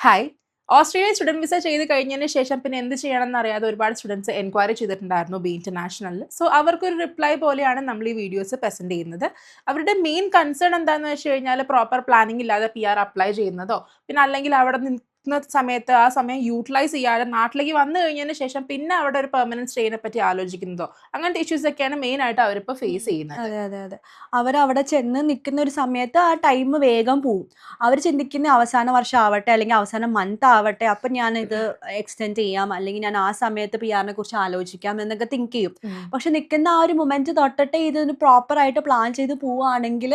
Hi. ഓസ്ട്രേലിയയിൽ student visa ചെയ്ത് കഴിഞ്ഞതിന് ശേഷം പിന്നെ എന്ത് ചെയ്യണമെന്ന് അറിയാതെ ഒരുപാട് സ്റ്റുഡൻസ് എൻക്വയറി ചെയ്തിട്ടുണ്ടായിരുന്നു ബി ഇന്റർനാഷണലിൽ. സോ അവർക്കൊരു റിപ്ലൈ പോലെയാണ് നമ്മൾ ഈ വീഡിയോസ് പ്രസന്റ് ചെയ്യുന്നത്. അവരുടെ മെയിൻ കൺസേൺ എന്താണെന്ന് വെച്ച് കഴിഞ്ഞാൽ പ്രോപ്പർ പ്ലാനിംഗ് ഇല്ലാതെ PR അപ്ലൈ ചെയ്യുന്നതോ പിന്നെ അല്ലെങ്കിൽ അവിടെ നിൽക്കുന്ന സമയത്ത് ആ സമയം യൂട്ടിലൈസ് ചെയ്യാതെ നാട്ടിലേക്ക് വന്നു കഴിഞ്ഞതിന് ശേഷം പിന്നെ അവിടെ ഒരു പെർമനന്റ് സ്റ്റേനെ പറ്റി ആലോചിക്കുന്നതോ അങ്ങനത്തെ ഇഷ്യൂസ് ഒക്കെയാണ് മെയിൻ ആയിട്ട് അവരിപ്പോൾ ഫേസ് ചെയ്യുന്നത്. അതെ അതെ അതെ അവരവിടെ ചെന്ന് നിൽക്കുന്ന ഒരു സമയത്ത് ആ ടൈം വേഗം പോവും. അവർ ചിന്തിക്കുന്ന അവസാന വർഷം ആവട്ടെ അല്ലെങ്കിൽ അവസാന മന്ത് ആവട്ടെ, അപ്പം ഞാൻ ഇത് എക്സ്റ്റെൻഡ് ചെയ്യാം അല്ലെങ്കിൽ ഞാൻ ആ സമയത്ത് PR-നെ കുറിച്ച് ആലോചിക്കാം എന്നൊക്കെ തിങ്ക് ചെയ്യും. പക്ഷെ നിൽക്കുന്ന ആ ഒരു മൊമെന്റ് തൊട്ടിട്ട് ഇതൊന്ന് പ്രോപ്പർ ആയിട്ട് പ്ലാൻ ചെയ്ത് പോവുകയാണെങ്കിൽ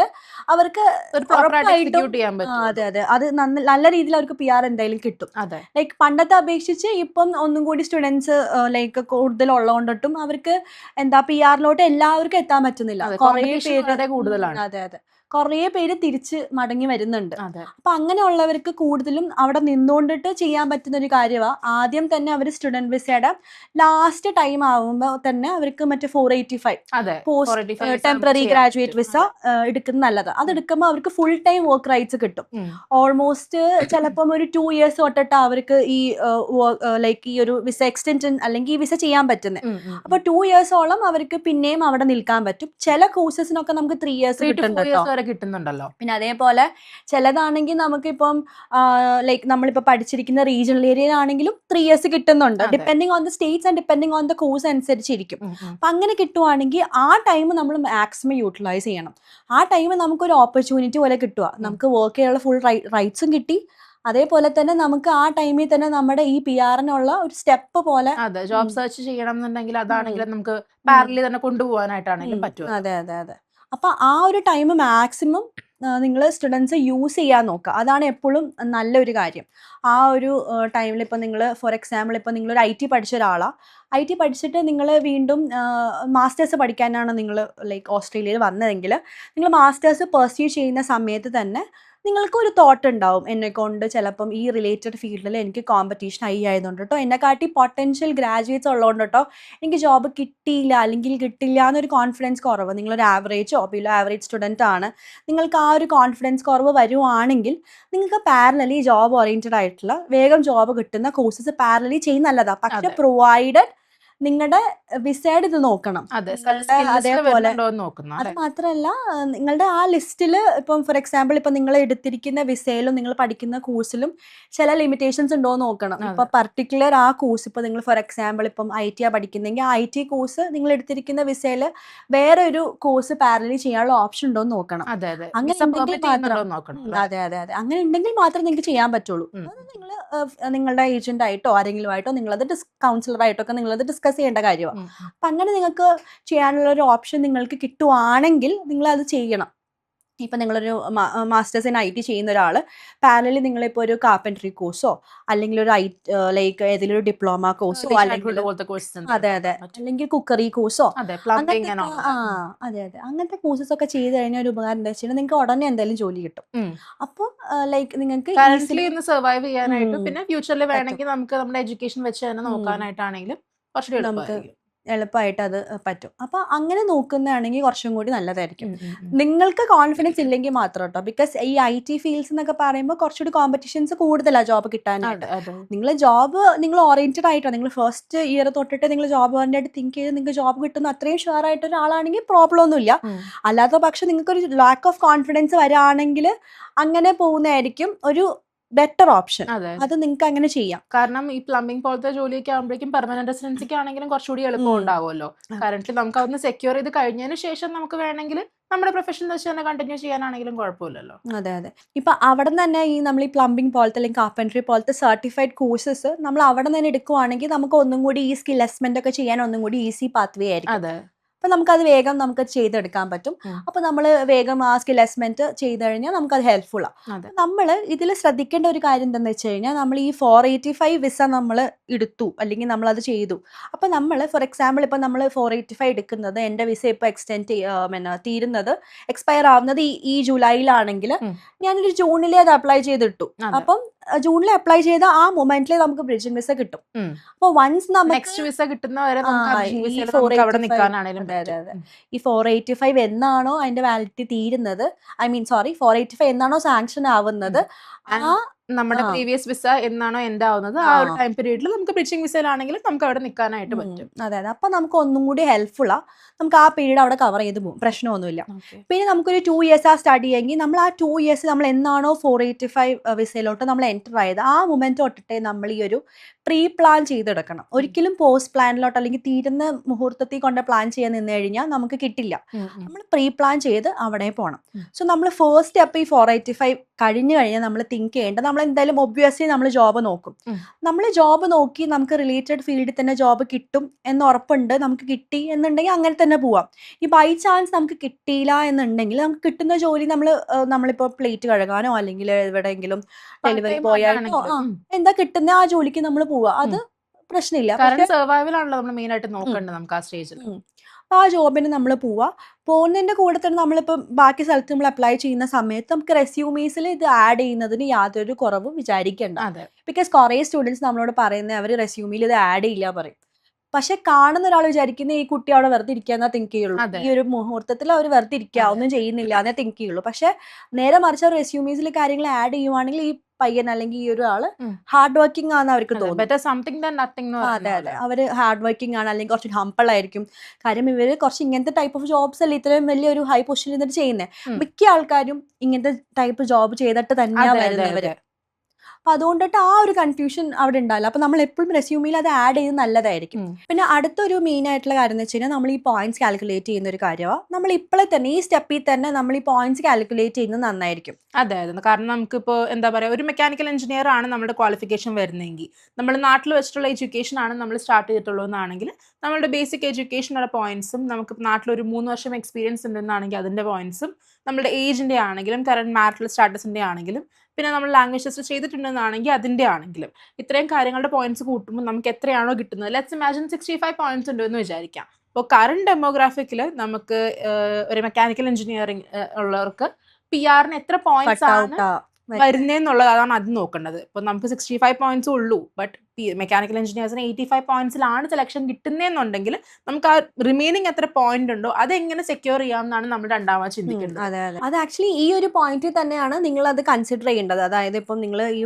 അവർക്ക് ഒരു പ്രോപ്പറായിട്ട് ഉറപ്പായിട്ടും എക്സിക്യൂട്ട് ചെയ്യാൻ പറ്റും. അതെ അതെ അത് നല്ല രീതിയിൽ അവർക്ക് PR എന്തായാലും കിട്ടും. അതെ. ലൈക്ക് പണ്ടത്തെ അപേക്ഷിച്ച് ഇപ്പം ഒന്നും കൂടി സ്റ്റുഡൻസ് ലൈക്ക് കൂടുതൽ ഉള്ളതുകൊണ്ടിട്ടും അവർക്ക് എന്താ PR-ലോട്ട് എല്ലാവർക്കും എത്താൻ പറ്റുന്നില്ല. അതെ, കുറേ competition പേര് വളരെ കൂടുതലാണ്. അതെ അതെ കുറേ പേര് തിരിച്ച് മടങ്ങി വരുന്നുണ്ട്. അതെ. അപ്പൊ അങ്ങനെയുള്ളവർക്ക് കൂടുതലും അവിടെ നിന്നുകൊണ്ടിട്ട് ചെയ്യാൻ പറ്റുന്ന ഒരു കാര്യമാണ് ആദ്യം തന്നെ അവർ സ്റ്റുഡന്റ് വിസയുടെ ലാസ്റ്റ് ടൈം ആവുമ്പോൾ തന്നെ അവർക്ക് മറ്റേ 485 അതെ. പോസ്റ്റ് 485 visa ടെമ്പററി ചെയ്യാൻ ഗ്രാജുവേറ്റ് പറ്റും. വിസ എടുക്കുന്നത് നല്ലത്. അത് എടുക്കുമ്പോൾ അവർക്ക് ഫുൾ ടൈം വർക്ക് റൈറ്റ്സ് കിട്ടും. ഓൾമോസ്റ്റ് ചിലപ്പം ഒരു 2 years തൊട്ടിട്ട് അവർക്ക് ഈ ലൈക്ക് ഈ ഒരു വിസ എക്സ്റ്റൻഷൻ അല്ലെങ്കിൽ ഈ വിസ ചെയ്യാൻ പറ്റുന്നത്. അപ്പൊ 2 yearsോളം അവർക്ക് പിന്നെയും അവിടെ നിൽക്കാൻ പറ്റും. ചില കോഴ്സസിനൊക്കെ നമുക്ക് 3 years 3 to 4 കിട്ടുന്നുണ്ട് years കേട്ടോ. വരെ കിട്ടുന്നുണ്ടല്ലോ. പിന്നെ അതേപോലെ ചിലതാണെങ്കിൽ നമുക്കിപ്പം ലൈക്ക് നമ്മളിപ്പോൾ പഠിച്ചിരിക്കുന്ന റീജിയണൽ ഏരിയയിലാണെങ്കിലും 3 years കിട്ടുന്നുണ്ട്. അതെ. Depending on the States and depending on the course അനുസരിച്ചിരിക്കും. ഉം. അപ്പം അങ്ങനെ കിട്ടുവാണെങ്കിൽ ആ ടൈം നമ്മൾ മാക്സിമം യൂട്ടിലൈസ് ചെയ്യണം. ആ ടൈം നമുക്കൊരു ഓപ്പർച്യൂണിറ്റി പോലെ കിട്ടുക. നമുക്ക് വർക്ക് ചെയ്യാനുള്ള ഫുൾ റൈറ്റ്സും കിട്ടി. അതേപോലെ തന്നെ നമുക്ക് ആ ടൈമിൽ തന്നെ നമ്മുടെ ഈ PR-നുള്ള ഒരു സ്റ്റെപ്പ് പോലെ അതെ, ജോബ് സെർച്ച് ചെയ്യണം എന്നുണ്ടെങ്കിൽ അതാണെങ്കിലും നമുക്ക് പാരലി തന്നെ കൊണ്ടുപോകാനായിട്ടാണെങ്കിലും പറ്റും. അതെ അതെ അതെ അപ്പൊ ആ ഒരു ടൈം മാക്സിമം നിങ്ങൾ സ്റ്റുഡൻസ് യൂസ് ചെയ്യാൻ നോക്കുക. അതാണ് എപ്പോഴും നല്ലൊരു കാര്യം. ആ ഒരു ടൈമിൽ ഇപ്പം നിങ്ങൾ ഫോർ എക്സാമ്പിൾ ഇപ്പം നിങ്ങളൊരു IT പഠിച്ച ഒരാളാണ്. IT പഠിച്ചിട്ട് നിങ്ങൾ വീണ്ടും മാസ്റ്റേഴ്സ് പഠിക്കാനാണ് നിങ്ങൾ ലൈക്ക് ഓസ്ട്രേലിയയിൽ വന്നതെങ്കിൽ നിങ്ങൾ മാസ്റ്റേഴ്സ് പെർസ്യൂ ചെയ്യുന്ന സമയത്ത് തന്നെ നിങ്ങൾക്കൊരു തോട്ട് ഉണ്ടാവും, എന്നെക്കൊണ്ട് ചിലപ്പം ഈ റിലേറ്റഡ് ഫീൽഡിൽ എനിക്ക് കോമ്പറ്റീഷൻ ഹൈ ആയതുകൊണ്ട് കേട്ടോ, എന്നെക്കാട്ടി പൊട്ടൻഷ്യൽ ഗ്രാജുവേറ്റ്സ് ഉള്ളതുകൊണ്ട് കേട്ടോ എനിക്ക് ജോബ് കിട്ടിയില്ല അല്ലെങ്കിൽ കിട്ടില്ല എന്നൊരു കോൺഫിഡൻസ് കുറവ്. നിങ്ങളൊരു ആവറേജോ ബിലോ ആവറേജ് സ്റ്റുഡൻ്റ് ആണ്, നിങ്ങൾക്ക് ആ ഒരു കോൺഫിഡൻസ് കുറവ് വരുവാണെങ്കിൽ നിങ്ങൾക്ക് പാരലലി ജോബ് ഓറിയൻറ്റഡ് ആയിട്ടുള്ള വേഗം ജോബ് കിട്ടുന്ന കോഴ്സസ് പാരലലി ചെയ്യുന്ന നല്ലതാണ്. പക്ഷെ അതെ. പ്രൊവൈഡഡ് നിങ്ങളുടെ വിസയുടെ ഇത് നോക്കണം. അതെ, അതേപോലെ നോക്കുന്നു. അത് അതെ. മാത്രമല്ല നിങ്ങളുടെ ആ ലിസ്റ്റിൽ ഇപ്പം ഫോർ എക്സാമ്പിൾ ഇപ്പം നിങ്ങൾ എടുത്തിരിക്കുന്ന വിസയിലും നിങ്ങൾ പഠിക്കുന്ന കോഴ്സിലും ചില ലിമിറ്റേഷൻസ് ഉണ്ടോ എന്ന് നോക്കണം. ഇപ്പം പർട്ടിക്കുലർ ആ കോഴ്സ് ഇപ്പം നിങ്ങൾ ഫോർ എക്സാമ്പിൾ ഇപ്പം IT പഠിക്കുന്നെങ്കിൽ ആ IT കോഴ്സ് നിങ്ങൾ എടുത്തിരിക്കുന്ന വിസയിൽ വേറെ ഒരു കോഴ്സ് പാരലി ചെയ്യാനുള്ള ഓപ്ഷൻ ഉണ്ടോ എന്ന് നോക്കണം. അതെ അതെ, അങ്ങനെ വിസ ഉണ്ടെങ്കിൽ പെർമിറ്റ് മാത്രം ചെയ്യുന്നുണ്ടോ എന്ന് നോക്കണം. അതെ അതെ അതെ അങ്ങനെ ഉണ്ടെങ്കിൽ മാത്രം നിങ്ങൾക്ക് ചെയ്യാൻ പറ്റുള്ളൂ. അത് നിങ്ങൾ നിങ്ങളുടെ ഏജന്റ് ആയിട്ടോ ആരെങ്കിലും ആയിട്ടോ നിങ്ങളത് കൗൺസിലറായിട്ടോ ഒക്കെ നിങ്ങളത് ഡിസ്കസ് ചെയ്യേണ്ട കാര്യമാണ്. അപ്പം അങ്ങനെ നിങ്ങൾക്ക് ചെയ്യാനുള്ള ഒരു ഓപ്ഷൻ നിങ്ങൾക്ക് കിട്ടുവാണെങ്കിൽ നിങ്ങളത് ചെയ്യണം. ഇപ്പം നിങ്ങളൊരു മാസ്റ്റേഴ്സ് ഇൻ IT ചെയ്യുന്ന ഒരാൾ പാരലി നിങ്ങളിപ്പോൾ ഒരു കാർപ്പൻട്രി കോഴ്സോ അല്ലെങ്കിൽ ഒരു ലൈക്ക് ഏതെങ്കിലും ഒരു ഡിപ്ലോമ കോഴ്സോ അല്ലെങ്കിൽ അതെ അതെ അല്ലെങ്കിൽ കുക്കറി കോഴ്സോ അങ്ങനത്തെ അതെ അതെ അങ്ങനത്തെ കോഴ്സസ് ഒക്കെ ചെയ്ത് കഴിഞ്ഞാൽ ഒരു ഉപകാരം എന്താ വെച്ചാൽ നിങ്ങൾക്ക് ഉടനെ എന്തായാലും ജോലി കിട്ടും. അപ്പം ലൈക്ക് നിങ്ങൾക്ക് കറന്റ്ലി ഇന്ന് സർവൈവ് ചെയ്യാനായിട്ട് പിന്നെ ഫ്യൂച്ചറിൽ പറ്റും. വേണമെങ്കിൽ നമുക്ക് നമ്മുടെ എഡ്യൂക്കേഷൻ വെച്ച് തന്നെ നോക്കാനായിട്ടാണെങ്കിലും കുറച്ചുകൂടി നമുക്ക് എളുപ്പമായിരിക്കും. എളുപ്പമായിട്ട് അത് പറ്റും. അപ്പം അങ്ങനെ നോക്കുന്നതാണെങ്കിൽ കുറച്ചും കൂടി നല്ലതായിരിക്കും. നിങ്ങൾക്ക് കോൺഫിഡൻസ് ഇല്ലെങ്കിൽ മാത്രം കേട്ടോ. ബിക്കോസ് ഈ IT ഫീൽഡ്സ് എന്നൊക്കെ പറയുമ്പോൾ കുറച്ചുകൂടി കോമ്പറ്റീഷൻസ് കൂടുതലാണ് ജോബ് കിട്ടാനായിട്ട്. നിങ്ങൾ ഓറിയന്റഡ് ആയിട്ടോ നിങ്ങൾ ഫസ്റ്റ് ഇയർ തൊട്ടിട്ട് നിങ്ങൾ ജോബ് ഓറിയന്റഡ് തിങ്ക് ചെയ്ത് നിങ്ങൾക്ക് ജോബ് കിട്ടുന്ന അത്രയും ഷുവർ ആയിട്ട് ഒരാളാണെങ്കിൽ പ്രോബ്ലം ഒന്നുമില്ല. അല്ലാത്ത പക്ഷെ നിങ്ങൾക്കൊരു ലാക്ക് ഓഫ് കോൺഫിഡൻസ് വരികയാണെങ്കിൽ അങ്ങനെ പോകുന്നതായിരിക്കും ഒരു ബെറ്റർ ഓപ്ഷൻ. അത് നിങ്ങൾക്ക് അങ്ങനെ ചെയ്യാം. കാരണം ഈ പ്ലംബിംഗ് പോലത്തെ ജോലിയൊക്കെ ആകുമ്പോഴേക്കും പെർമനന്റ് റെസിഡൻസിക്ക് ആണെങ്കിലും കുറച്ചുകൂടി എളുപ്പം ഉണ്ടാവുമല്ലോ. കറന്റ്ലി നമുക്ക് അതൊന്ന് സെക്യൂർ ചെയ്ത് കഴിഞ്ഞതിന് ശേഷം നമുക്ക് വേണമെങ്കിൽ നമ്മുടെ പ്രൊഫഷൻ വെച്ച് തന്നെ കണ്ടിന്യൂ ചെയ്യാനാണെങ്കിലും കുഴപ്പമില്ലല്ലോ. അതെ അതെ ഇപ്പൊ അവിടെ തന്നെ നമ്മൾ ഈ പ്ലംബിംഗ് പോലത്തെ അല്ലെങ്കിൽ കാർപ്പൻട്രി പോലത്തെ സർട്ടിഫൈഡ് കോഴ്സസ് നമ്മൾ അവിടെ തന്നെ എടുക്കുവാണെങ്കിൽ നമുക്ക് ഒന്നും കൂടി ഈ സ്കിൽ അസസ്മെന്റ് ഒക്കെ ചെയ്യാൻ ഒന്നും കൂടി ഈസി പാത്വേ ആയിരിക്കും. അതെ. അപ്പം നമുക്കത് വേഗം നമുക്ക് ചെയ്തെടുക്കാൻ പറ്റും. അപ്പം നമ്മൾ വേഗം ആ സ്കിൽ അസസ്മെന്റ് ചെയ്ത് കഴിഞ്ഞാൽ നമുക്കത് ഹെൽപ്ഫുള്ളാണ്. നമ്മൾ ഇതിൽ ശ്രദ്ധിക്കേണ്ട ഒരു കാര്യം എന്താണെന്ന് വെച്ച് കഴിഞ്ഞാൽ നമ്മൾ ഈ 485 വിസ നമ്മൾ എടുത്തു അല്ലെങ്കിൽ നമ്മളത് ചെയ്തു. അപ്പം നമ്മൾ ഫോർ എക്സാമ്പിൾ ഇപ്പം നമ്മൾ 485 എടുക്കുന്നത് എൻ്റെ വിസ ഇപ്പോൾ തീരുന്നത് എക്സ്പയർ ആവുന്നത് ഈ ജൂലൈയിലാണെങ്കിൽ ഞാനൊരു ജൂണിലേ അത് അപ്ലൈ ചെയ്തിട്ടു. അപ്പം ജൂണിൽ അപ്ലൈ ചെയ്ത ആ മൊമെന്റിൽ നമുക്ക് ബ്രിഡ്ജിംഗ് വിസ കിട്ടും. അപ്പോൾ വൺസ് നെക്സ്റ്റ് വിസ കിട്ടുന്നവരെ ഈ 485 എന്നാണോ അതിന്റെ വാലിഡിറ്റി തീരുന്നത്, 485 എന്നാണോ സാങ്ഷൻ ആവുന്നത് ആ നമ്മുടെ ആ. പ്രീവിയസ് വിസ എന്നാണോ എൻഡ് ആവുന്നത് ആ ഒരു ടൈം പീരീഡിൽ നമുക്ക് ബ്രിഡ്ജിംഗ് വിസയിലാണെങ്കിൽ നമുക്ക് അവിടെ നിൽക്കാനായിട്ട് പറ്റും. അതെ അതെ. അപ്പൊ നമുക്ക് ഒന്നും കൂടി ഹെൽപ്ഫുള്ളാ. നമുക്ക് ആ പീരീഡ് അവിടെ കവർ ചെയ്ത് പോകും, പ്രശ്നമൊന്നുമില്ല. പിന്നെ നമുക്കൊരു 2 ഇയേഴ്സ് ആ സ്റ്റഡി ചെയ്യെങ്കിൽ നമ്മൾ ആ 2 ഇയേഴ്സ് നമ്മൾ എന്നാണോ 485 വിസയിലോട്ട് നമ്മൾ എൻ്റർ ആയത് ആ മൊമെന്റ് തൊട്ടിട്ടേ നമ്മൾ ഈ ഒരു പ്രീ പ്ലാൻ ചെയ്തെടുക്കണം. ഒരിക്കലും പോസ്റ്റ് പ്ലാനിലോട്ട് അല്ലെങ്കിൽ തീരുന്ന മുഹൂർത്തത്തിൽ കൊണ്ട് പ്ലാൻ ചെയ്യാൻ നിന്ന് കഴിഞ്ഞാൽ നമുക്ക് കിട്ടില്ല. നമ്മൾ പ്രീ പ്ലാൻ ചെയ്ത് അവിടെ പോകണം. സോ നമ്മൾ ഫസ്റ്റ് സ്റ്റെപ്പ് ഈ 485 കഴിഞ്ഞു കഴിഞ്ഞാൽ നമ്മൾ തിങ്ക് ചെയ്യേണ്ടത് നമ്മൾ എന്തായാലും ഒബ്വിയസ്ലി നമ്മൾ ജോബ് നോക്കും. നമ്മൾ ജോബ് നോക്കി നമുക്ക് റിലേറ്റഡ് ഫീൽഡിൽ തന്നെ ജോബ് കിട്ടും എന്ന് ഉറപ്പുണ്ട്, നമുക്ക് കിട്ടി എന്നുണ്ടെങ്കിൽ അങ്ങനെ തന്നെ പോവാം. ഈ ബൈ ചാൻസ് നമുക്ക് കിട്ടിയില്ല എന്നുണ്ടെങ്കിൽ നമുക്ക് കിട്ടുന്ന ജോലി നമ്മളിപ്പോൾ പ്ലേറ്റ് കഴുകാനോ അല്ലെങ്കിൽ എവിടെയെങ്കിലും ഡെലിവറി ബോയായിട്ടോ എന്താ കിട്ടുന്ന ആ ജോലിക്ക് നമ്മൾ പോവുക, അത് പ്രശ്നമില്ല. സർവൈവൽ ആണല്ലോ നമ്മൾ മെയിൻ ആയിട്ട് നോക്കേണ്ടത് നമുക്ക് ആ സ്റ്റേജിൽ. ആ ജോബിന് നമ്മൾ പോവുക. പോകുന്നതിൻ്റെ കൂടെ തന്നെ നമ്മളിപ്പോൾ ബാക്കി സ്ഥലത്ത് നമ്മൾ അപ്ലൈ ചെയ്യുന്ന സമയത്ത് നമുക്ക് റെസ്യൂമീസിൽ ഇത് ആഡ് ചെയ്യുന്നതിന് യാതൊരു കുറവും വിചാരിക്കേണ്ട. ബിക്കോസ് കുറേ സ്റ്റുഡൻസ് നമ്മളോട് പറയുന്നത് അവർ റെസ്യൂമിൽ ഇത് ആഡ് ചെയ്യില്ല പറയും. പക്ഷെ കാണുന്ന ഒരാൾ വിചാരിക്കുന്ന ഈ കുട്ടി അവിടെ വെറുതെ ഇരിക്കാന്നേ തിങ്ക് ചെയ്യുള്ളൂ. ഈ ഒരു മുഹൂർത്തത്തിൽ അവർ വെറുതെ ഇരിക്കുക, ഒന്നും ചെയ്യുന്നില്ല എന്നേ തിങ്ക് ചെയ്യുള്ളൂ. പക്ഷെ നേരെ മറിച്ച് റെസ്യൂമീസിൽ കാര്യങ്ങൾ ആഡ് ചെയ്യുവാണെങ്കിൽ ഈ പയ്യൻ അല്ലെങ്കിൽ ഈ ഒരു ആള് ഹാർഡ് വർക്കിംഗ് ആണെന്ന് അവർക്ക് തോന്നും. അതെ അതെ, അവര് ഹാർഡ് വർക്കിംഗ് ആണ് അല്ലെങ്കിൽ കുറച്ച് ഹംപിൾ ആയിരിക്കും. കാര്യം ഇവര് കുറച്ച് ഇങ്ങനത്തെ ടൈപ്പ് ഓഫ് ജോബ്സ് അല്ലേ ഇത്രയും വലിയൊരു ഹൈ പൊസിഷനിൽ നിന്നിട്ട് ചെയ്യുന്നത്. മിക്ക ആൾക്കാരും ഇങ്ങനത്തെ ടൈപ്പ് ജോബ് ചെയ്തിട്ട് തന്നെയാണ് വരുന്നവര്. അപ്പൊ അതുകൊണ്ടിട്ട് ആ ഒരു കൺഫ്യൂഷൻ അവിടെ ഉണ്ടാവില്ല. അപ്പൊ നമ്മൾ എപ്പോഴും റെസ്യൂമിൽ അത് ആഡ് ചെയ്ത് നല്ലതായിരിക്കും. പിന്നെ അടുത്തൊരു മെയിൻ ആയിട്ടുള്ള കാര്യം എന്ന് വെച്ച് കഴിഞ്ഞാൽ നമ്മൾ ഈ പോയിന്റ്സ് കാൽക്കുലേറ്റ് ചെയ്യുന്ന ഒരു കാര്യമാണ്. നമ്മൾ ഇപ്പോഴേ തന്നെ ഈ സ്റ്റെപ്പിൽ തന്നെ നമ്മൾ ഈ പോയിന്റ്സ് കാൽക്കുലേറ്റ് ചെയ്യുന്നത് നന്നായിരിക്കും. അതെ അതെ, കാരണം നമുക്കിപ്പോൾ എന്താ പറയുക, ഒരു മെക്കാനിക്കൽ എഞ്ചിനീയർ ആണ് നമ്മുടെ ക്വാളിഫിക്കേഷൻ വരുന്നതെങ്കിൽ നമ്മൾ നാട്ടിൽ വെച്ചിട്ടുള്ള എഡ്യൂക്കേഷൻ ആണ് നമ്മൾ സ്റ്റാർട്ട് ചെയ്തിട്ടുള്ളതെന്നാണെങ്കിൽ നമ്മളുടെ ബേസിക് എഡ്യൂക്കേഷനുള്ള പോയിന്റ്സും നമുക്ക് നാട്ടിലൊരു 3 വർഷം എക്സ്പീരിയൻസ് ഉണ്ടെന്നാണെങ്കിൽ അതിൻ്റെ പോയിന്റ്സും നമ്മുടെ ഏജിൻ്റെ ആണെങ്കിലും കറണ്ട് മാരിറ്റൽ സ്റ്റാറ്റസിൻ്റെ ആണെങ്കിലും പിന്നെ നമ്മൾ ലാംഗ്വേജ് ടെസ്റ്റ് ചെയ്തിട്ടുണ്ടെന്നാണെങ്കിൽ അതിൻ്റെ ആണെങ്കിലും ഇത്രയും കാര്യങ്ങളുടെ പോയിന്റ്സ് കൂട്ടുമ്പോൾ നമുക്ക് എത്രയാണോ കിട്ടുന്നത്, ലെറ്റ്സ് ഇമാജിൻ 65 പോയിന്റ്സ് ഉണ്ട് എന്ന് വിചാരിക്കാം. അപ്പോൾ കറണ്ട് ഡെമോഗ്രാഫിക്കിൽ നമുക്ക് ഒരു മെക്കാനിക്കൽ എഞ്ചിനീയറിംഗ് ഉള്ളവർക്ക് PR എത്ര പോയിന്റ്സ് ആണ് വരുന്നതെന്നുള്ളതാണ് അത് നോക്കേണ്ടത്. ഇപ്പൊ നമുക്ക് 65 പോയിന്റ്സ് ഉള്ളൂ, ബട്ട് മെക്കാനിക്കൽ എഞ്ചിനീയേഴ്സിന് 85 പോയിന്റ്സിലാണ് സെലക്ഷൻ കിട്ടുന്നതെന്നുണ്ടെങ്കിൽ നമുക്ക് ആ റിമൈനിങ് എത്ര പോയിന്റ് ഉണ്ടോ അതെങ്ങനെ സെക്യൂർ ചെയ്യാമെന്നാണ് നമ്മൾ രണ്ടാമത് ചിന്തിക്കുന്നത്. അതെ അതെ, അത് ആക്ച്വലി ഈ ഒരു പോയിന്റിൽ തന്നെയാണ് നിങ്ങൾ അത് കൺസിഡർ ചെയ്യേണ്ടത്. അതായത് ഇപ്പം നിങ്ങൾ ഈ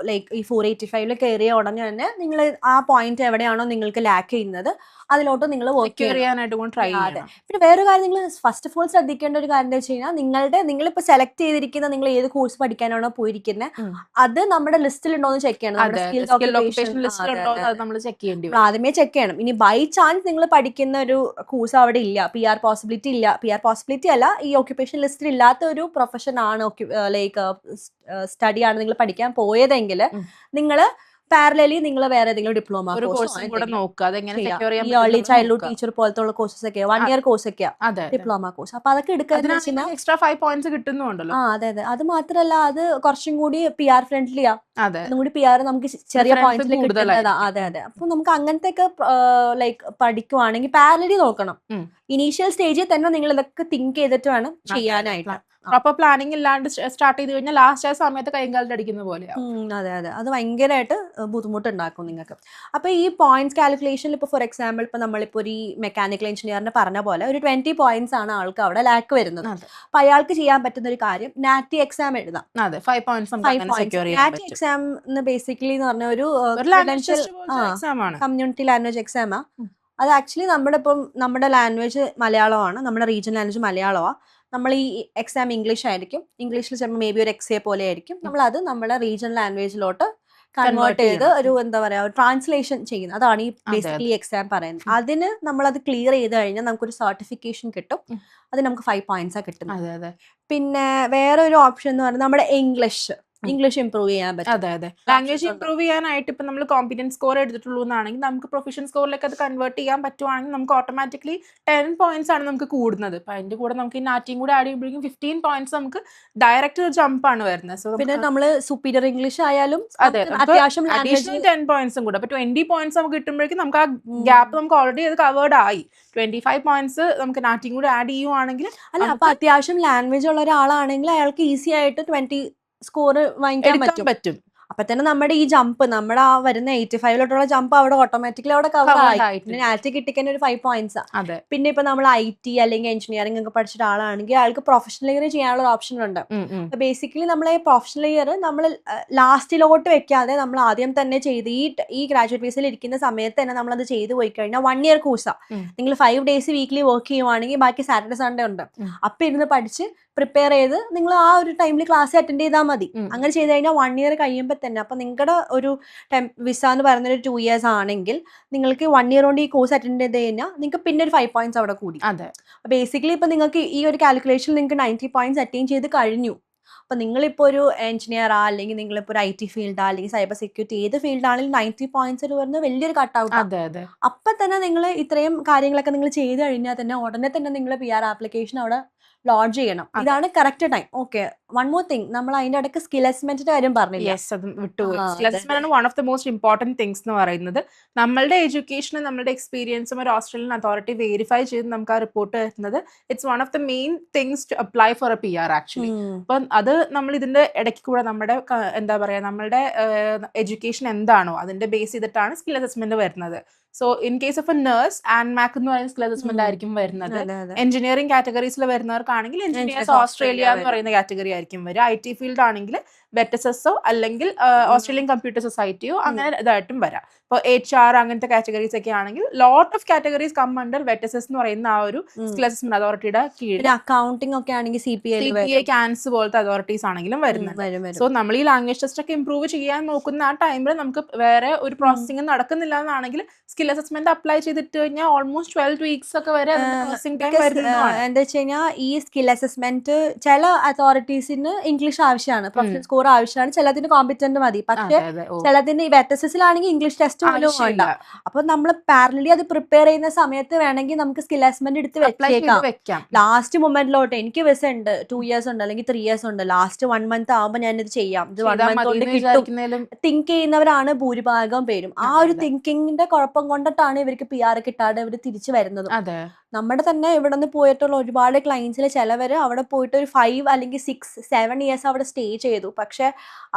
ലൈക്ക് ഈ 485 കയറിയ ഉടനെ തന്നെ നിങ്ങൾ ആ പോയിന്റ് എവിടെയാണോ നിങ്ങൾക്ക് ലാക്ക് ചെയ്യുന്നത് അതിലോട്ട് നിങ്ങൾ വർക്ക് ചെയ്യാനായിട്ട് ട്രൈ ചെയ്യണം. പിന്നെ വേറൊരു കാര്യം നിങ്ങൾ ഫസ്റ്റ് ഓഫ് ഓൾ ശ്രദ്ധിക്കേണ്ട ഒരു കാര്യം എന്താ വെച്ച് കഴിഞ്ഞാൽ നിങ്ങളിപ്പോൾ സെലക്ട് ചെയ്തിരിക്കുന്ന നിങ്ങൾ ഏത് കോഴ്സ് പഠിക്കാനാണോ പോയിരിക്കുന്നത് അത് നമ്മുടെ ലിസ്റ്റിൽ ഉണ്ടോ എന്ന് ചെക്ക് ചെയ്യണം. ആദ്യമേ ചെക്ക് ചെയ്യണം. ഇനി ബൈ ചാൻസ് നിങ്ങൾ പഠിക്കുന്ന ഒരു കോഴ്സ് അവിടെ ഇല്ല, PR പോസിബിലിറ്റി ഇല്ല, PR പോസിബിലിറ്റി അല്ല, ഈ ഓക്യുപ്പേഷൻ ലിസ്റ്റിൽ ഇല്ലാത്ത ഒരു പ്രൊഫഷൻ ആണ്, ലൈക്ക് സ്റ്റഡി ആണ് നിങ്ങൾ പഠിക്കാൻ പോയതെങ്കിൽ നിങ്ങൾ പാരലലി നിങ്ങൾ വേറെ ഏതെങ്കിലും ഡിപ്ലോമ ഏർലി ചൈൽഡ്ഹുഡ് ടീച്ചർ പോലത്തെ കോഴ്സസ് ഒക്കെ 1 ഇയർ കോഴ്സ് ഒക്കെയാണ് ഡിപ്ലോമ കോഴ്സ്. അപ്പൊ അതൊക്കെ എടുക്കുന്ന എക്സ്ട്രാ 5 പോയിന്റ്സ് കിട്ടുന്നുണ്ടല്ലോ. അതെ അതെ, അത് മാത്രല്ല അത് കുറച്ചും കൂടി PR ഫ്രണ്ട്ലിയാ, കൂടി PR നമുക്ക് ചെറിയ പോയിന്റ്സിൽ കിട്ടുന്നതാ. അതെ അതെ, അപ്പൊ നമുക്ക് അങ്ങനത്തെ ഒക്കെ ലൈക്ക് പഠിക്കുവാണെങ്കിൽ പാരലി നോക്കണം. ഇനീഷ്യൽ സ്റ്റേജിൽ തന്നെ നിങ്ങൾ ഇതൊക്കെ തിങ്ക് ചെയ്തിട്ട് വേണം ചെയ്യാനായിട്ട്. പ്രോപ്പർ പ്ലാനിങ് ഇല്ലാണ്ട് സ്റ്റാർട്ട് ചെയ്ത് കഴിഞ്ഞാൽ ലാസ്റ്റ് ആ സമയത്ത് കൈകാലിട്ട് അടിക്കുന്ന പോലെയാണ്. അതെ അതെ, അത് ഭയങ്കരമായിട്ട് ബുദ്ധിമുട്ടുണ്ടാക്കും നിങ്ങൾക്ക്. അപ്പോൾ ഈ പോയിന്റ്സ് കാൽക്കുലേഷനിൽ ഇപ്പോൾ ഫോർ എക്സാമ്പിൾ ഇപ്പോൾ നമ്മളിപ്പോൾ ഒരു മെക്കാനിക്കൽ എഞ്ചിനീയറിന് പറഞ്ഞ പോലെ ഒരു 20 പോയിന്റ്സ് ആണ് ആൾക്ക് അവിടെ ലാക്ക് വരുന്നത്. അപ്പോൾ അയാൾക്ക് ചെയ്യാൻ പറ്റുന്ന ഒരു കാര്യം നാറ്റി എക്സാം എഴുതാം. അതെ, 5 പോയിന്റ്സ്. നാറ്റി എക്സാം ബേസിക്കലി എന്ന് പറഞ്ഞ ഒരു കമ്മ്യൂണിറ്റി ലാംഗ്വേജ് എക്സാമാണ്. അത് ആക്ച്വലി നമ്മുടെ ലാംഗ്വേജ് മലയാളമാണ്, നമ്മുടെ റീജിയൻ ലാംഗ്വേജ് മലയാളമാണ്. നമ്മൾ ഈ എക്സാം ഇംഗ്ലീഷ് ആയിരിക്കും, ഇംഗ്ലീഷിൽ ചിലപ്പോൾ മേ ബി ഒരു എക്സേ പോലെ ആയിരിക്കും. നമ്മളത് നമ്മുടെ റീജിയൻ ലാംഗ്വേജിലോട്ട് കൺവേർട്ട് ചെയ്ത് ഒരു എന്താ പറയാ ട്രാൻസ്ലേഷൻ ചെയ്യുന്നത്. അതാണ് ഈ ബേസിക്കലി എക്സാം പറയുന്നത്. അതിന് നമ്മളത് ക്ലിയർ ചെയ്ത് കഴിഞ്ഞാൽ നമുക്കൊരു സർട്ടിഫിക്കേഷൻ കിട്ടും. അത് നമുക്ക് 5 പോയിന്റ്സാണ് കിട്ടുന്നത്. പിന്നെ വേറെ ഒരു ഓപ്ഷൻ എന്ന് പറയുന്നത് നമ്മുടെ ഇംഗ്ലീഷ് ഇംപ്രൂവ് ചെയ്യാൻ പറ്റും. അതെ അതെ, ലാംഗ്വേജ് ഇംപ്രൂവ് ചെയ്യാനായിട്ട് ഇപ്പം നമ്മൾ കോമ്പിറ്റൻസ് സ്കോർ എടുത്തിട്ടുള്ളൂ എന്നാണെങ്കിൽ നമുക്ക് പ്രൊഫഷൻ സ്കോറിലേക്ക് അത് കൺവേർട്ട് ചെയ്യാൻ പറ്റുവാണെങ്കിൽ നമുക്ക് ഓട്ടോമാറ്റിക്കലി 10 പോയിന്റ്സ് ആണ് നമുക്ക് കൂടുന്നത്. അപ്പം അതിന്റെ കൂടെ നമുക്ക് ഈ നാറ്റിയും കൂടെ ആഡ് ചെയ്യുമ്പോഴേക്കും 15 പോയിന്റ്സ് നമുക്ക് ഡയറക്റ്റ് ഒരു ജമ്പ് ആണ് വരുന്നത്. സോ പിന്നെ നമ്മൾ സുപ്പീരിയർ ഇംഗ്ലീഷ് ആയാലും അത്യാവശ്യം 10 പോയിന്റ്സും കൂടെ, അപ്പൊ 20 പോയിന്റ്സ് നമുക്ക് കിട്ടുമ്പോഴേക്കും നമുക്ക് ആ ഗ്യാപ്പ് നമുക്ക് ഓൾറെഡി അത് കവേർഡ് ആയി. 25 പോയിന്റ്സ് നമുക്ക് നാറ്റിയും കൂടെ ആഡ് ചെയ്യുവാണെങ്കിൽ അപ്പൊ അത്യാവശ്യം ലാംഗ്വേജ് ഉള്ള ഒരാളാണെങ്കിൽ അയാൾക്ക് ഈസി ആയിട്ട് 20 സ്കോർ വാങ്ങിക്കാൻ പറ്റും. അപ്പൊ തന്നെ നമ്മുടെ ഈ ജമ്പ് നമ്മുടെ ആ വരുന്ന 85 ജമ്പ് അവിടെ ഓട്ടോമാറ്റിക്കലി അവിടെ കവർ Covered ആയി. ആയിട്ടുണ്ട്. പിന്നെ നാറ്റ് കിട്ടിക്കാൻ ഒരു 5 പോയിന്റ്സ്. അതെ. പിന്നെ ഇപ്പൊ നമ്മൾ IT അല്ലെങ്കിൽ എഞ്ചിനീയറിംഗ് ഒക്കെ പഠിച്ച ഒരാളാണെങ്കിൽ അയാൾക്ക് പ്രൊഫഷണൽ ഇയർ ചെയ്യാനുള്ള ഒരു ഓപ്ഷൻ ഉണ്ട്. അപ്പൊ ബേസിക്കലി നമ്മൾ ഈ പ്രൊഫഷണൽ ഇയർ നമ്മൾ ലാസ്റ്റിലോട്ട് വെക്കാതെ നമ്മൾ ആദ്യം തന്നെ ചെയ്ത് ഈ ഗ്രാജുവേറ്റ് ഫീസിൽ ഇരിക്കുന്ന സമയത്ത് തന്നെ നമ്മൾ അത് ചെയ്ത് പോയി കഴിഞ്ഞാൽ 1 ഇയർ കോഴ്സാ. നിങ്ങൾ 5 ഡേയ്സ് വീക്ക്ലി വർക്ക് ചെയ്യുവാണെങ്കിൽ ബാക്കി സാറ്റർഡേ സൺഡേ ഉണ്ട്. അപ്പൊ ഇരുന്ന് പഠിച്ച് പ്രിപ്പയർ ചെയ്ത് നിങ്ങൾ ആ ഒരു ടൈമിൽ ക്ലാസ് അറ്റൻഡ് ചെയ്താൽ മതി. അങ്ങനെ ചെയ്ത് കഴിഞ്ഞാൽ 1 ഇയർ കഴിയുമ്പോൾ തന്നെ അപ്പൊ നിങ്ങളുടെ ഒരു വിസ എന്ന് പറയുന്ന ഒരു 2 ഇയേഴ്സ് ആണെങ്കിൽ നിങ്ങൾക്ക് 1 ഇയർ കൊണ്ട് ഈ കോഴ്സ് അറ്റൻഡ് ചെയ്ത് കഴിഞ്ഞാൽ നിങ്ങൾക്ക് പിന്നെ ഒരു 5 പോയിന്റ്സ് അവിടെ കൂടി. അതെ. ബേസിക്കലി ഇപ്പൊ നിങ്ങൾക്ക് ഈ ഒരു കാൽക്കുലേഷൻ നിങ്ങൾക്ക് 90 പോയിന്റ്സ് അറ്റൈൻ ചെയ്ത് കഴിഞ്ഞു. അപ്പൊ നിങ്ങളിപ്പോ ഒരു എഞ്ചിനീയറാ അല്ലെങ്കിൽ നിങ്ങളിപ്പോ ഒരു IT ഫീൽഡാ അല്ലെങ്കിൽ സൈബർ സെക്യൂരിറ്റി ഏത് ഫീൽഡാണെങ്കിലും 90 പോയിന്റ്സ് എന്ന് പറയുന്നത് വലിയൊരു കട്ട് ഔട്ട്. അതെ അതെ. അപ്പൊ തന്നെ നിങ്ങൾ ഇത്രയും കാര്യങ്ങളൊക്കെ നിങ്ങൾ ചെയ്ത് കഴിഞ്ഞാൽ തന്നെ ഉടനെ തന്നെ നിങ്ങൾ PR ആപ്ലിക്കേഷൻ അവിടെ ലോഞ്ച് ചെയ്യണം. ഇതാണ് correct time. Okay, one more thing, നമ്മൾ അതിന്റെ ഇടയ്ക്ക് സ്കിൽ അസസ്മെന്റിന്റെ കാര്യം പറഞ്ഞില്ല. യെസ്, അത് വിട്ടുപോയി. സ്കിൽ അസസ്മെന്റ് ആണ് one of the most important things എന്ന് പറയുന്നത്. നമ്മളുടെ എഡ്യൂക്കേഷനും നമ്മളുടെ എക്സ്പീരിയൻസും ഒരു ഓസ്ട്രേലിയൻ അതോറിറ്റി വെരിഫൈ ചെയ്ത് നമുക്ക് ആ റിപ്പോർട്ട് തരുന്നത് it's one of the main things to apply for a PR actually. അപ്പം അത് നമ്മൾ ഇതിന്റെ ഇടയ്ക്ക് കൂടെ നമ്മുടെ എന്താ പറയാ നമ്മളുടെ എഡ്യൂക്കേഷൻ എന്താണോ അതിന്റെ ബേസ് ചെയ്തിട്ടാണ് സ്കിൽ അസസ്മെന്റ് വരുന്നത്. So in case of A nurse ആൻമാക് എന്ന് പറയുന്ന സ്കിൽ അസസ്മെന്റ് ആയിരിക്കും വരുന്നത്. എഞ്ചിനീയറിംഗ് കാറ്റഗറീസിൽ വരുന്നവർക്കാണെങ്കിൽ എഞ്ചിനീയേഴ്സ് ഓസ്ട്രേലിയ എന്ന് പറയുന്ന കാറ്റഗറി ആയിരിക്കും വരിക. IT ഫീൽഡ് ആണെങ്കിൽ വെറ്റസസോ അല്ലെങ്കിൽ ഓസ്ട്രേലിയൻ കമ്പ്യൂട്ടർ സൊസൈറ്റിയോ അങ്ങനെ ഇതായിട്ടും വരാം. ഇപ്പോൾ HR അങ്ങനത്തെ കാറ്റഗറീസ് ഒക്കെ ആണെങ്കിൽ lot of categories come under വെറ്റസസ് എന്ന് പറയുന്ന ആ ഒരു സ്കിൽ അസസ്മെന്റ് അതോറിറ്റിയുടെ കീഴിൽ. അക്കൗണ്ടിംഗ് ഒക്കെ ആണെങ്കിൽ CPA ക്യാൻസ് പോലത്തെ അതോറിറ്റീസ് ആണെങ്കിലും വരുന്നത്. സോ നമ്മൾ ഈ ലാംഗ്വേജ് ടെസ്റ്റ് ഒക്കെ ഇംപ്രൂവ് ചെയ്യാൻ നോക്കുന്ന ആ ടൈമിൽ നമുക്ക് വേറെ ഒരു പ്രോസസ്സിംഗ് നടക്കുന്നില്ല എന്നാണെങ്കിൽ സ്കിൽ അസസ്മെന്റ് അപ്ലൈ ചെയ്തിട്ട് കഴിഞ്ഞാൽ ഓൾമോസ്റ്റ് 12 വീക്സ് ഒക്കെ വരെ എന്താ വെച്ച് കഴിഞ്ഞാൽ ഈ സ്കിൽ അസസ്മെന്റ് ചില അതോറിറ്റീസിന് ഇംഗ്ലീഷ് ആവശ്യമാണ്, പ്രൊഫഷണൽ സ്കോർ ആവശ്യമാണ്, ചിലതിന് കോമ്പിറ്റന്റ് മതി. പക്ഷെ ചിലതിന് ഈ വെറ്റസസിലാണെങ്കിൽ ഇംഗ്ലീഷ് ടെസ്റ്റ് പോലും വേണ്ട. അപ്പൊ നമ്മൾ പാരലലി അത് പ്രിപ്പയർ ചെയ്യുന്ന സമയത്ത് വേണമെങ്കിൽ നമുക്ക് സ്കിൽ അസസ്മെന്റ് എടുത്ത് വെച്ചേക്കാം. ലാസ്റ്റ് മൊമെന്റിലോട്ട് എനിക്ക് വിസ ഉണ്ട്, 2 ഇയേഴ്സ് ഉണ്ട് അല്ലെങ്കിൽ 3 ഇയേഴ്സ് ഉണ്ട്, ലാസ്റ്റ് 1 മന്ത് ആവുമ്പോൾ ഞാൻ ഇത് ചെയ്യാം, ഇത് 1 മന്ത് കൊണ്ട് കിട്ടും തിങ്ക് ചെയ്യുന്നവരാണ് ഭൂരിഭാഗം പേരും. ആ ഒരു തിങ്കിങ്ങിന്റെ കുഴപ്പം കൊണ്ടിട്ടാണ് ഇവർക്ക് PR കിട്ടാതെ ഇവർ തിരിച്ചു വരുന്നത്. നമ്മുടെ തന്നെ ഇവിടെ നിന്ന് പോയിട്ടുള്ള ഒരുപാട് ക്ലയൻസിൽ ചിലവര് അവിടെ പോയിട്ട് ഒരു 5 അല്ലെങ്കിൽ 6, 7 ഇയേഴ്സ് അവിടെ സ്റ്റേ ചെയ്തു. പക്ഷെ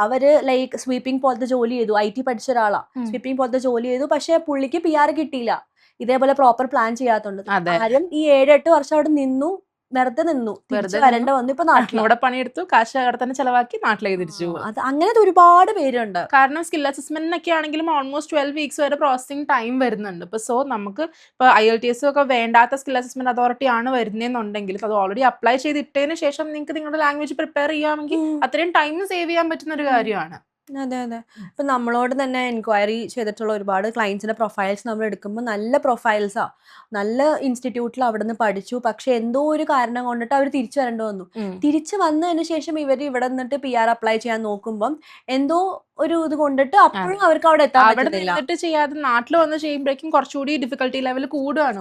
അവര് ലൈക്ക് സ്വീപ്പിംഗ് പോലത്തെ ജോലി ചെയ്തു. IT പഠിച്ച ഒരാളാ, സ്വീപ്പിംഗ് പോലത്തെ ജോലി ചെയ്തു. പക്ഷെ പുള്ളിക്ക് PR കിട്ടിയില്ല, ഇതേപോലെ പ്രോപ്പർ പ്ലാൻ ചെയ്യാത്തോണ്ട്. ആരും ഈ 7-8 വർഷം അവിടെ നിന്നു, വെറുതെ നിന്നു, തിരിച്ചു വരേണ്ട വന്നു. ഇപ്പൊ നാട്ടിലൂടെ പണിയെടുത്തു, കാശ് അവിടെ തന്നെ ചെലവാക്കി നാട്ടിലേക്ക് തിരിച്ചു പോകും. അത് അങ്ങനത്തെ ഒരുപാട് പേരുണ്ട്. കാരണം സ്കിൽ അസസ്മെന്റിനൊക്കെ ആണെങ്കിലും ഓൾമോസ്റ്റ് 12 വീക്സ് വരെ പ്രോസസിംഗ് ടൈം വരുന്നുണ്ട്. ഇപ്പൊ സോ നമുക്ക് ഇപ്പൊ IELTS ഒക്കെ വേണ്ടാത്ത സ്കിൽ അസസ്മെന്റ് അതോറിറ്റി ആണ് വരുന്നതെന്നുണ്ടെങ്കിൽ അത് ഓൾറെഡി അപ്ലൈ ചെയ്തിട്ടതിന് ശേഷം നിങ്ങൾക്ക് നിങ്ങളുടെ ലാംഗ്വേജ് പ്രിപ്പയർ ചെയ്യാമെങ്കിൽ അത്രയും ടൈം സേവ് ചെയ്യാൻ പറ്റുന്ന ഒരു കാര്യമാണ്. അതെ അതെ. ഇപ്പൊ നമ്മളോട് തന്നെ എൻക്വയറി ചെയ്തിട്ടുള്ള ഒരുപാട് ക്ലയൻസിന്റെ പ്രൊഫൈൽസ് നമ്മൾ എടുക്കുമ്പോൾ നല്ല പ്രൊഫൈൽസാ, നല്ല ഇൻസ്റ്റിറ്റ്യൂട്ടിൽ അവിടെ നിന്ന് പഠിച്ചു, പക്ഷെ എന്തോ ഒരു കാരണം കൊണ്ടിട്ട് അവർ തിരിച്ചു വരേണ്ടി വന്നു. തിരിച്ചു വന്നതിന് ശേഷം ഇവർ ഇവിടെ നിന്നിട്ട് PR അപ്ലൈ ചെയ്യാൻ നോക്കുമ്പോൾ എന്തോ ഒരു ഇത് കൊണ്ടിട്ട് അപ്പോഴും അവർക്ക് അവിടെ എത്താൻ പറ്റുന്നില്ല. ചെയ്യാതെ നാട്ടിൽ വന്ന് ചെയ്യുമ്പോഴേക്കും കുറച്ചുകൂടി ഡിഫിക്കൽട്ടി ലെവൽ കൂടാണ്.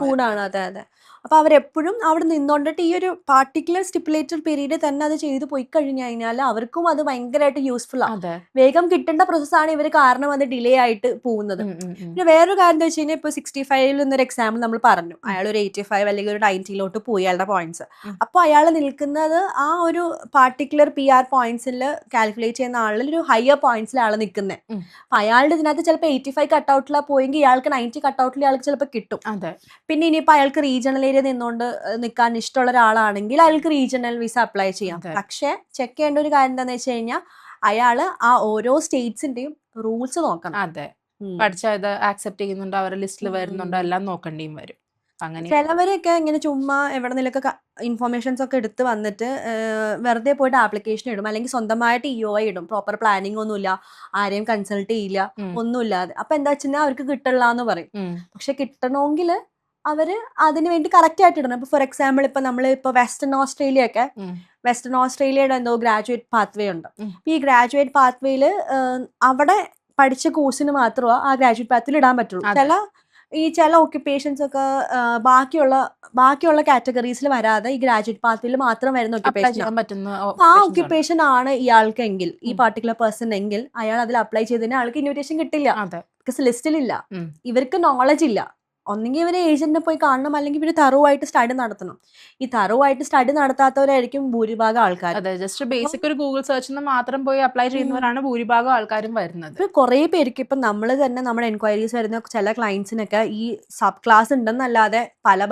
അതെ അതെ. അപ്പൊ അവരെപ്പോഴും അവിടെ നിന്നോണ്ടിട്ട് ഈ ഒരു പാർട്ടിക്കുലർ സ്റ്റിപ്പുലേറ്റഡ് പീരീഡ് തന്നെ അത് ചെയ്ത് പോയി കഴിഞ്ഞു കഴിഞ്ഞാൽ അവർക്കും അത് ഭയങ്കരമായിട്ട് യൂസ്ഫുൾ ആണ്. വേഗം കിട്ടേണ്ട പ്രോസസ്സാണ് ഇവർ കാരണം അത് ഡിലേ ആയിട്ട് പോകുന്നത്. പിന്നെ വേറൊരു കാര്യം എന്താ വെച്ച് കഴിഞ്ഞാൽ ഇപ്പൊ 65 എന്നൊരു എക്സാമ്പിൾ നമ്മൾ പറഞ്ഞു, അയാൾ ഒരു 85 അല്ലെങ്കിൽ ഒരു 90 പോയി അയാളുടെ പോയിന്റ്സ്. അപ്പൊ അയാൾ നിൽക്കുന്നത് ആ ഒരു പാർട്ടിക്കുലർ PR പോയിന്റ്സിൽ കാൽക്കുലേറ്റ് ചെയ്യുന്ന ആളിൽ ഒരു ഹയർ പോയിന്റ്സിൽ ആൾ നിൽക്കുന്നത്. അപ്പൊ അയാളുടെ ഇതിനകത്ത് ചിലപ്പോൾ 85 കട്ടൗട്ടിലാണ് പോയെങ്കിൽ ഇയാൾക്ക് 90 കട്ടൗട്ടിൽ ഇയാൾക്ക് ചിലപ്പോൾ കിട്ടും. പിന്നെ ഇനിയിപ്പോ അയാൾക്ക് റീജിയണൽ ഏരിയ നിന്നുകൊണ്ട് നിൽക്കാൻ ഇഷ്ടമുള്ള ഒരാളാണെങ്കിൽ അയാൾക്ക് റീജിയണൽ വിസ അപ്ലൈ ചെയ്യാം. പക്ഷെ ചെക്ക് ചെയ്യേണ്ട ഒരു കാര്യം എന്താണെന്ന് വെച്ച് കഴിഞ്ഞാൽ അയാള് ആ ഓരോ സ്റ്റേറ്റ്സിന്റെയും റൂൾസ് നോക്കണം. അതെ, പഠിച്ചത് ആക്സെപ്റ്റ് ചെയ്യുന്നുണ്ടോ, അവരുടെ ലിസ്റ്റിൽ വരുന്നുണ്ടോ, എല്ലാം നോക്കേണ്ടിയും വരും. ചിലവരൊക്കെ ഇങ്ങനെ ചുമ്മാ എവിടെ നിന്നൊക്കെ ഇൻഫർമേഷൻസ് ഒക്കെ എടുത്ത് വന്നിട്ട് വെറുതെ പോയിട്ട് ആപ്ലിക്കേഷൻ ഇടും, അല്ലെങ്കിൽ സ്വന്തമായിട്ട് EOI ഇടും. പ്രോപ്പർ പ്ലാനിങ് ഒന്നുമില്ല, ആരെയും കൺസൾട്ട് ചെയ്യില്ല, ഒന്നുമില്ലാതെ. അപ്പൊ എന്താ വെച്ചാൽ അവർക്ക് കിട്ടില്ല എന്ന് പറയും. പക്ഷെ കിട്ടണമെങ്കിൽ അവര് അതിന് വേണ്ടി കറക്റ്റ് ആയിട്ട് ഇടണം. ഇപ്പൊ ഫോർ എക്സാമ്പിൾ ഇപ്പൊ നമ്മൾ ഇപ്പൊ വെസ്റ്റേൺ ഓസ്ട്രേലിയയുടെ എന്തോ ഗ്രാജുവേറ്റ് പാത്വേ ഉണ്ട്. ഈ ഗ്രാജുവേറ്റ് പാത്വേയില് അവിടെ പഠിച്ച കോഴ്സിന് മാത്രമേ ആ ഗ്രാജുവേറ്റ് പാത്വേയിൽ ഇടാൻ പറ്റുള്ളൂ. ചില ഓക്യുപ്പേഷൻസ് ഒക്കെ ബാക്കിയുള്ള കാറ്റഗറീസിൽ വരാതെ ഈ ഗ്രാജുവേറ്റ് പാത്വേയിൽ മാത്രം വരുന്ന ഓക്യുപ്പേഷൻ, ആ ഓക്യുപ്പേഷൻ ആണ് ഇയാൾക്കെങ്കിൽ, ഈ പാർട്ടിക്കുലർ പേഴ്സൺ എങ്കിൽ അയാൾ അതിൽ അപ്ലൈ ചെയ്തതിന് ആൾക്ക് ഇൻവിറ്റേഷൻ കിട്ടില്ല. ബിക്കോസ് ലിസ്റ്റിലില്ല, ഇവർക്ക് നോളജ് ഇല്ല. ഒന്നെങ്കിൽ ഇവർ ഏജന്റിനെ പോയി കാണണം, അല്ലെങ്കിൽ ഇവർ തറവായിട്ട് സ്റ്റഡി നടത്തണം. ഈ തറവായിട്ട് സ്റ്റഡി നടത്താത്തവരായിരിക്കും ഭൂരിഭാഗം ആൾക്കാർ. അതെ, ജസ്റ്റ് ബേസിക് ഒരു ഗൂഗിൾ സെർച്ചിൽ മാത്രം പോയി അപ്ലൈ ചെയ്യുന്നവരാണ് ഭൂരിഭാഗം ആൾക്കാരും വരുന്നത്. ഇപ്പൊ കുറേ പേർക്ക് ഇപ്പം നമ്മൾ തന്നെ നമ്മുടെ എൻക്വയറീസ് വരുന്ന ചില ക്ലയൻസിനൊക്കെ ഈ സബ് ക്ലാസ് ഉണ്ടെന്നല്ലാതെ പല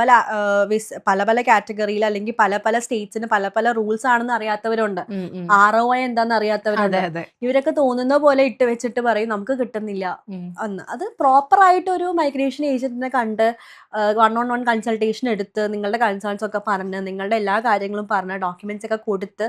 പല കാറ്റഗറിയിൽ അല്ലെങ്കിൽ പല പല സ്റ്റേറ്റ്സിന് പല പല റൂൾസ് ആണെന്ന് അറിയാത്തവരുണ്ട്. ROI എന്താണെന്ന് അറിയാത്തവരുണ്ട്. അതെ അതെ. ഇവരൊക്കെ തോന്നുന്ന പോലെ ഇട്ട് വെച്ചിട്ട് പറയും നമുക്ക് കിട്ടുന്നില്ല എന്ന്. അത് പ്രോപ്പർ ആയിട്ട് ഒരു മൈഗ്രേഷൻ ഏജന്റിനെ കണ്ട് 1-on-1 കൺസൾട്ടേഷൻ എടുത്ത് നിങ്ങളുടെ കൺസേൺസ് ഒക്കെ പറഞ്ഞ് നിങ്ങളുടെ എല്ലാ കാര്യങ്ങളും പറഞ്ഞ് ഡോക്യുമെന്റ്സ് ഒക്കെ കൊടുത്ത്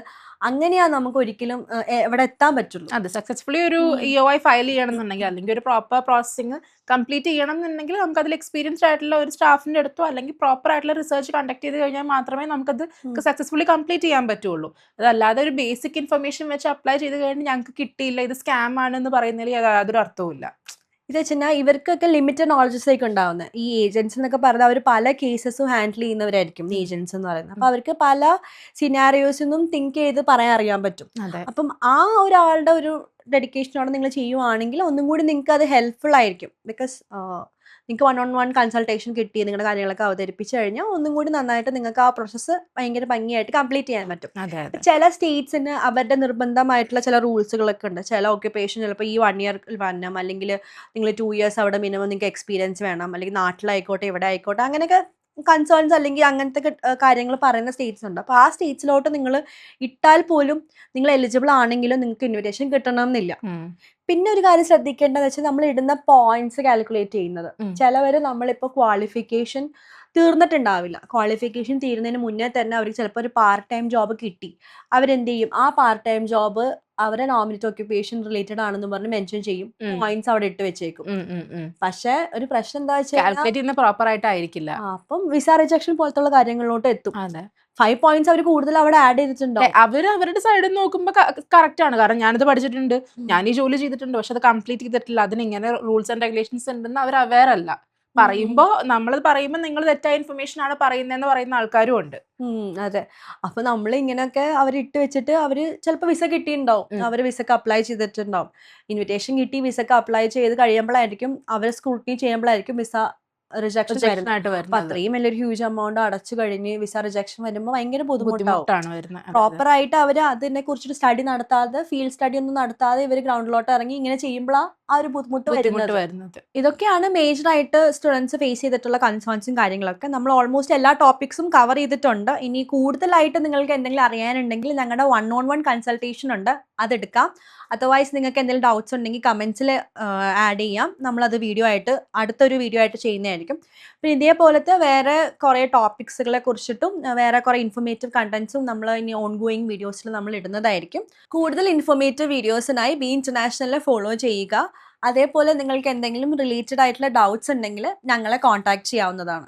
അങ്ങനെയാണ് നമുക്ക് ഒരിക്കലും എവിടെ എത്താൻ പറ്റുള്ളൂ. അതെ, സക്സസ്ഫുള്ളി ഒരു EOI ഫയൽ ചെയ്യണം എന്നുണ്ടെങ്കിൽ അല്ലെങ്കിൽ ഒരു പ്രോപ്പർ പ്രോസസ്സിംഗ് കംപ്ലീറ്റ് ചെയ്യണം എന്നുണ്ടെങ്കിൽ നമുക്ക് അതിൽ എക്സ്പീരിയൻസ്ഡ് ആയിട്ടുള്ള ഒരു സ്റ്റാഫിന്റെ അടുത്തോ അല്ലെങ്കിൽ പ്രോപ്പർ ആയിട്ടുള്ള റിസർച്ച് കണ്ടക്ട് ചെയ്ത് കഴിഞ്ഞാൽ മാത്രമേ നമുക്കത് സക്സസ്ഫുള്ളി കംപ്ലീറ്റ് ചെയ്യാൻ പറ്റുള്ളൂ. അതല്ലാതെ ഒരു ബേസിക് ഇൻഫർമേഷൻ വെച്ച് അപ്ലൈ ചെയ്ത് കഴിഞ്ഞാൽ ഞങ്ങൾക്ക് കിട്ടിയില്ല, ഇത് സ്കാം ആണെന്ന് പറയുന്നതിൽ യാതൊരു അർത്ഥവുമില്ല. ഇത് വെച്ചാൽ ഇവർക്കൊക്കെ ലിമിറ്റഡ് നോളജസ് ഒക്കെ ഉണ്ടാവുന്നത്. ഈ ഏജൻസ് എന്നൊക്കെ പറഞ്ഞാൽ അവർ പല കേസസും ഹാൻഡിൽ ചെയ്യുന്നവരായിരിക്കും ഏജൻസ് എന്ന് പറയുന്നത്. അപ്പൊ അവർക്ക് പല സിനാരിയോസൊന്നും തിങ്ക് ചെയ്ത് പറയാൻ അറിയാൻ പറ്റും. അപ്പം ആ ഒരാളുടെ ഒരു ഡെഡിക്കേഷനോടെ നിങ്ങൾ ചെയ്യുവാണെങ്കിൽ ഒന്നും കൂടി നിങ്ങൾക്ക് അത് ഹെൽപ്ഫുൾ ആയിരിക്കും. ബിക്കോസ് നിങ്ങൾക്ക് 1-on-1 കൺസൾട്ടേഷൻ കിട്ടി നിങ്ങളുടെ കാര്യങ്ങളൊക്കെ അവതരിപ്പിച്ചു കഴിഞ്ഞാൽ ഒന്നും കൂടി നന്നായിട്ട് നിങ്ങൾക്ക് ആ പ്രോസസ്സ് ഭയങ്കര ഭംഗിയായിട്ട് കംപ്ലീറ്റ് ചെയ്യാൻ പറ്റും. ചില സ്റ്റേറ്റ്സിന് അവരുടെ നിർബന്ധമായിട്ടുള്ള ചില റൂൾസുകളൊക്കെ ഉണ്ട്. ചില ഓക്യുപ്പേഷൻ ചിലപ്പോൾ ഈ 1 year വരണം, അല്ലെങ്കിൽ നിങ്ങൾ 2 years അവിടെ മിനിമം നിങ്ങൾക്ക് എക്സ്പീരിയൻസ് വേണം, അല്ലെങ്കിൽ നാട്ടിലായിക്കോട്ടെ എവിടെ ആയിക്കോട്ടെ, അങ്ങനെയൊക്കെ കൺസേൺസ് അല്ലെങ്കിൽ അങ്ങനത്തെ കാര്യങ്ങൾ പറയുന്ന സ്റ്റേറ്റ്സ് ഉണ്ട്. അപ്പോൾ ആ സ്റ്റേറ്റ്സിലോട്ട് നിങ്ങൾ ഇട്ടാൽ പോലും നിങ്ങൾ എലിജിബിൾ ആണെങ്കിലും നിങ്ങൾക്ക് ഇൻവിറ്റേഷൻ കിട്ടണമെന്നില്ല. പിന്നെ ഒരു കാര്യം ശ്രദ്ധിക്കേണ്ടതെന്ന് വെച്ചാൽ നമ്മൾ ഇടുന്ന പോയിന്റ്സ് കാൽക്കുലേറ്റ് ചെയ്യുന്നത്. ചിലവർ നമ്മളിപ്പോൾ ക്വാളിഫിക്കേഷൻ തീർന്നിട്ടുണ്ടാവില്ല. ക്വാളിഫിക്കേഷൻ തീരുന്നതിന് മുന്നേ തന്നെ അവർക്ക് ചിലപ്പോൾ ഒരു പാർട്ട് ടൈം ജോബ് കിട്ടി. അവരെന്ത് ചെയ്യും, ആ പാർട്ട് ടൈം ജോബ് അവരെ നോമിനേറ്റ് ഓക്യുപ്പേഷൻ റിലേറ്റഡ് ആണെന്ന് പറഞ്ഞ് മെൻഷൻ ചെയ്യും, പോയിന്റ്സ് അവിടെ ഇട്ട് വെച്ചേക്കും. പക്ഷെ ഒരു പ്രശ്നം എന്താ വെച്ചാൽ പ്രോപ്പർ ആയിട്ടായിരിക്കില്ല. അപ്പം വിസ റിജക്ഷൻ പോലത്തുള്ള കാര്യങ്ങളിലോട്ട് എത്തും. 5 points അവർ കൂടുതൽ അവിടെ ആഡ് ചെയ്തിട്ടുണ്ടോ. അവരുടെ സൈഡിൽ നോക്കുമ്പോൾ കറക്റ്റ് ആണ്. കാരണം ഞാനത് പഠിച്ചിട്ടുണ്ട്, ഞാൻ ഈ ജോലി ചെയ്തിട്ടുണ്ട്, പക്ഷെ അത് കംപ്ലീറ്റ് ചെയ്തിട്ടില്ല, അതിന് ഇങ്ങനെ റൂൾസ് ആൻഡ് റെഗുലേഷൻസ് ഉണ്ടെന്ന് അവർ അവെയർ അല്ല. നമ്മൾ പറയുമ്പോൾ നിങ്ങൾ തെറ്റായ ഇൻഫർമേഷൻ ആണ് പറയുന്നതെന്ന് പറയുന്ന ആൾക്കാരും ഉണ്ട്. അതെ. അപ്പൊ നമ്മൾ ഇങ്ങനെയൊക്കെ അവർ ഇട്ട് വെച്ചിട്ട് അവര് ചിലപ്പോൾ വിസ കിട്ടിയിട്ടുണ്ടാവും, അവർ വിസക്ക് അപ്ലൈ ചെയ്തിട്ടുണ്ടാവും. ഇൻവിറ്റേഷൻ കിട്ടി വിസക്ക് അപ്ലൈ ചെയ്ത് കഴിയുമ്പോഴായിരിക്കും അവർ സ്ക്രൂട്ടിനി ചെയ്യുമ്പോഴായിരിക്കും വിസ റിജക്ഷൻ വരുന്നത്. അപ്പൊ അത്രയും വലിയൊരു ഹ്യൂജ് എമൗണ്ട് അടച്ചു കഴിഞ്ഞ് വിസ റിജക്ഷൻ വരുമ്പോൾ ഭയങ്കര ബുദ്ധിമുട്ടാവും. പ്രോപ്പർ ആയിട്ട് അവര് അതിനെ കുറിച്ചിട്ട് സ്റ്റഡി നടത്താതെ, ഫീൽഡ് സ്റ്റഡി ഒന്നും നടത്താതെ ഇവർ ഗ്രൗണ്ടിലോട്ട് ഇറങ്ങി ഇങ്ങനെ ചെയ്യുമ്പോഴാണ് ആ ഒരു ബുദ്ധിമുട്ട് വരുന്നത്. ഇതൊക്കെയാണ് മേജർ ആയിട്ട് സ്റ്റുഡൻസ് ഫേസ് ചെയ്തിട്ടുള്ള കൺസേൺസും കാര്യങ്ങളൊക്കെ. നമ്മൾ ഓൾമോസ്റ്റ് എല്ലാ ടോപ്പിക്സും കവർ ചെയ്തിട്ടുണ്ട്. ഇനി കൂടുതലായിട്ട് നിങ്ങൾക്ക് എന്തെങ്കിലും അറിയാനുണ്ടെങ്കിൽ ഞങ്ങളുടെ 1-on-1 കൺസൾട്ടേഷൻ ഉണ്ട്, അതെടുക്കാം. അതർവൈസ് നിങ്ങൾക്ക് എന്തെങ്കിലും ഡൗട്ട്സ് ഉണ്ടെങ്കിൽ കമൻസിൽ ആഡ് ചെയ്യാം. നമ്മളത് അടുത്തൊരു വീഡിയോ ആയിട്ട് ചെയ്യുന്നതായിരിക്കും. പിന്നെ ഇതേപോലത്തെ വേറെ കുറേ ടോപ്പിക്സുകളെ കുറിച്ചിട്ടും വേറെ കുറേ ഇൻഫോർമേറ്റീവ് കണ്ടന്റ്സും നമ്മൾ ഇനി ഓൺ ഗോയിങ് വീഡിയോസിൽ നമ്മൾ ഇടുന്നതായിരിക്കും. കൂടുതൽ ഇൻഫോർമേറ്റീവ് വീഡിയോസിനായി ബി ഇന്റർനാഷണലിനെ ഫോളോ ചെയ്യുക. അതേപോലെ നിങ്ങൾക്ക് എന്തെങ്കിലും റിലേറ്റഡ് ആയിട്ടുള്ള ഡൗട്ട്സ് ഉണ്ടെങ്കിൽ ഞങ്ങളെ കോൺടാക്ട് ചെയ്യാവുന്നതാണ്.